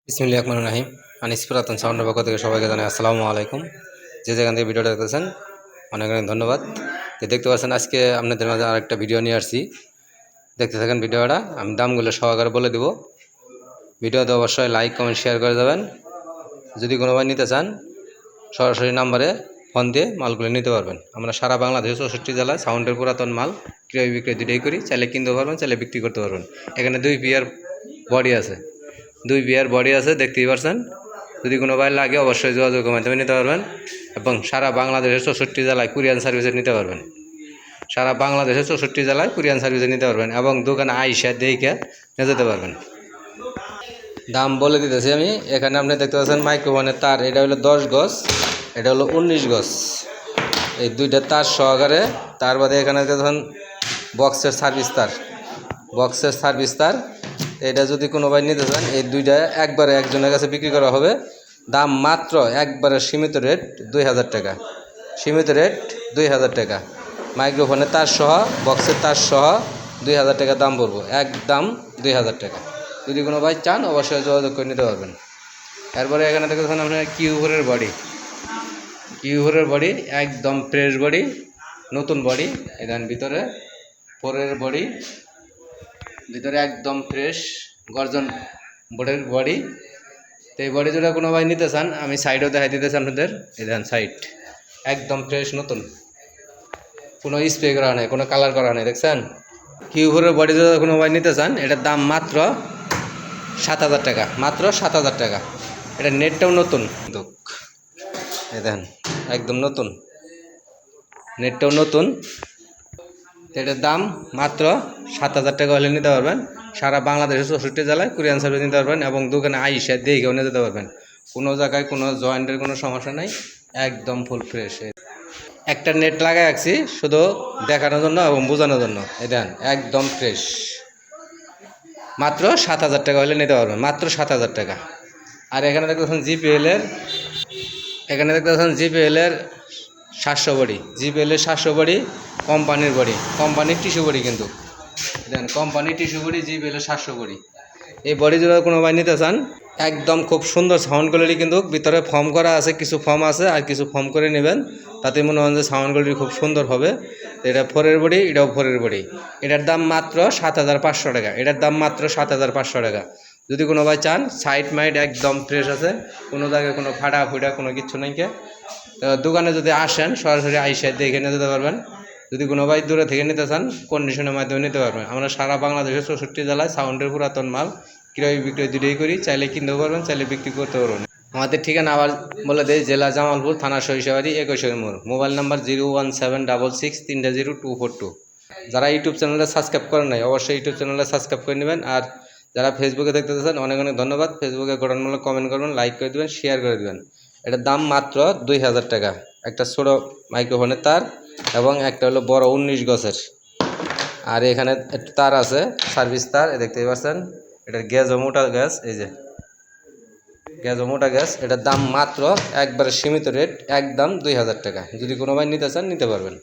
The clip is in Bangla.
বিসমিল্লাহির রহমানির রহিম। আনিস পুরাতন সাউন্ডের পক্ষ থেকে সবাইকে জানাই আসসালামু আলাইকুম। যে যেখান থেকে ভিডিওটা দেখতেছেন অনেক অনেক ধন্যবাদ। তো দেখতে পাচ্ছেন আজকে আপনাদের মাঝে আরেকটা ভিডিও নিয়ে আসছি। দেখতে থাকেন ভিডিওটা, আমি দামগুলো সহকারে বলে দেব। ভিডিওতে অবশ্যই লাইক কমেন্ট শেয়ার করে দেবেন। যদি কোনো ভাই নিতে চান সরাসরি নাম্বারে ফোন দিয়ে মালগুলো নিতে পারবেন। আমরা সারা বাংলাদেশে 64 জেলায় সাউন্ডের পুরাতন মাল ক্রয় বিক্রয় দুটোই করি। চাইলে কিনতে পারবেন, চাইলে বিক্রি করতে পারবেন। এখানে 2 পেয়ার বডি আছে, 2 পেয়ার বডি আছে, দেখতেই পাচ্ছেন। যদি কোনো ভাই লাগে অবশ্যই যোগাযোগের মাধ্যমে নিতে পারবেন এবং সারা বাংলাদেশের 64 জেলায় কুরিয়ান সার্ভিসে নিতে পারবেন। সারা বাংলাদেশের 64 জেলায় কুরিয়ান সার্ভিসে নিতে পারবেন এবং দোকানে আইসা দেখে নিয়ে যেতে পারবেন। দাম বলে দিতেছি আমি। এখানে আপনি দেখতে পাচ্ছেন মাইক্রোফোনের তার, এটা হলো 10 গজ, এটা হলো 19 গজ। এই দুইটা তার সহকারে, তার বাদে এখানে দেখুন বক্সের সার্ভিস তার, বক্সের সার্ভিস তার। এটা যদি কোনো ভাই নিতে চান এই দুইটা একবারে একজনের কাছে বিক্রি করা হবে। দাম মাত্র একবারে সীমিত রেট 2000 টাকা, সীমিত রেট 2000 টাকা। মাইক্রোফোনের তার সহ বক্সের তার সহ 2000 টাকা দাম পড়বো, একদম 2000 টাকা। যদি কোনো ভাই চান অবশ্যই যোগাযোগ করে নিতে পারবেন। এরপরে এখানে দেখেছেন আপনার কিউভোরের বডি, কিউভোরের বডি একদম ফ্রেশ বডি, নতুন বডি। এখানে ভিতরে ফোরের বডি, ভিতরে একদম ফ্রেশ গর্জন বোর্ডের বডি। তো এই বডি যদি কোনো ভাই নিতে চান আমি সাইডও দেখাই দিতেছি আপনাদের। এই দেখেন সাইড একদম ফ্রেশ নতুন, কোনো স্প্রে করা নেই, কোনো কালার করা নেই, দেখছেন। কিউভোরের বডি যদি কোনো ভাই নিতে চান এটার দাম মাত্র 7000 টাকা, মাত্র 7000 টাকা। এটা নেটটাও নতুন, এই দেখেন একদম নতুন, নেটটাও নতুন। এটার দাম মাত্র 7000 টাকা হলে নিতে পারবেন। সারা বাংলাদেশের 64 জেলায় কুরিয়ান সার্ভিস নিতে পারবেন এবং দোকানে আইসা দেখেও নিয়ে যেতে পারবেন। কোনো জায়গায় কোনো জয়েন্টের কোনো সমস্যা নেই, একদম ফুল ফ্রেশ। একটা নেট লাগাই রাখছি শুধু দেখানোর জন্য এবং বোঝানোর জন্য। এই দেন একদম ফ্রেশ, মাত্র 7000 টাকা হলে নিতে পারবেন, মাত্র 7000 টাকা। আর এখানে দেখতেছেন জিপিএলের, এখানে দেখতেছেন জিপিএলের 700 বডি, জিপিএলের 700 বডি কোম্পানির বডি, কোম্পানির টিস্যু বডি কিন্তু দেন, কোম্পানির টিস্যু বডি জিপিএলের 700 বডি। এই বডি যদি কোনো ভাই নিতে চান একদম খুব সুন্দর সাউন্ড কোয়ালিটি, কিন্তু ভিতরে ফর্ম করা আছে, কিছু ফর্ম আছে আর কিছু ফর্ম করে নেবেন, তাতে মনে হয় যে সাউন্ড কোয়ালিটি খুব সুন্দর হবে। এটা ফোরের বডি, এটাও ফোরের বডি। এটার দাম মাত্র 7500 টাকা, এটার দাম মাত্র 7500 টাকা। যদি কোনো ভাই চান সাইড মাইড একদম ফ্রেশ আছে, কোনো জায়গায় কোনো ফাটা ফুটা কোনো কিছু নাই। দোকানে যদি আসেন সরাসরি আইসা দেখে নিয়ে যেতে পারবেন। যদি কোনো ভাই দূরে থেকে নিতে চান কন্ডিশনের মাধ্যমে নিতে পারবেন। আমরা সারা বাংলাদেশের 64 জেলায় সাউন্ডের পুরাতন মাল ক্রয় বিক্রয় দুটোই করি। চাইলে কিনতেও পারবেন, চাইলে বিক্রি করতে পারবেন। আমাদের ঠিকানা আবার বলে দেয়, জেলা জামালপুর, থানা সরিষাবাড়ি, 21 মোড়। মোবাইল নাম্বার 01766 যারা ইউটিউব চ্যানেলে সাবস্ক্রাইব করেন নাই অবশ্যই ইউটিউব চ্যানেলে সাবস্ক্রাইব করে নেবেন। আর যারা ফেসবুকে দেখতে চান অনেক অনেক ধন্যবাদ। ফেসবুকে গঠনমূলক কমেন্ট করবেন, লাইক করে দেবেন, শেয়ার করে দেবেন। এটার দাম মাত্র 2000 টাকা। একটা ছোটো মাইক্রোফোনের তার এবং একটা হলো বড় 19 গজের। আর এখানে একটা তার আছে সার্ভিস তার, দেখতেই পাচ্ছেন। এটার গ্যাসও মোটা গ্যাস, এই যে গ্যাসও মোটা গ্যাস। এটার দাম মাত্র একবারে সীমিত রেট, একদম 2000 টাকা। যদি কোনো ভাই নিতে চান নিতে পারবেন।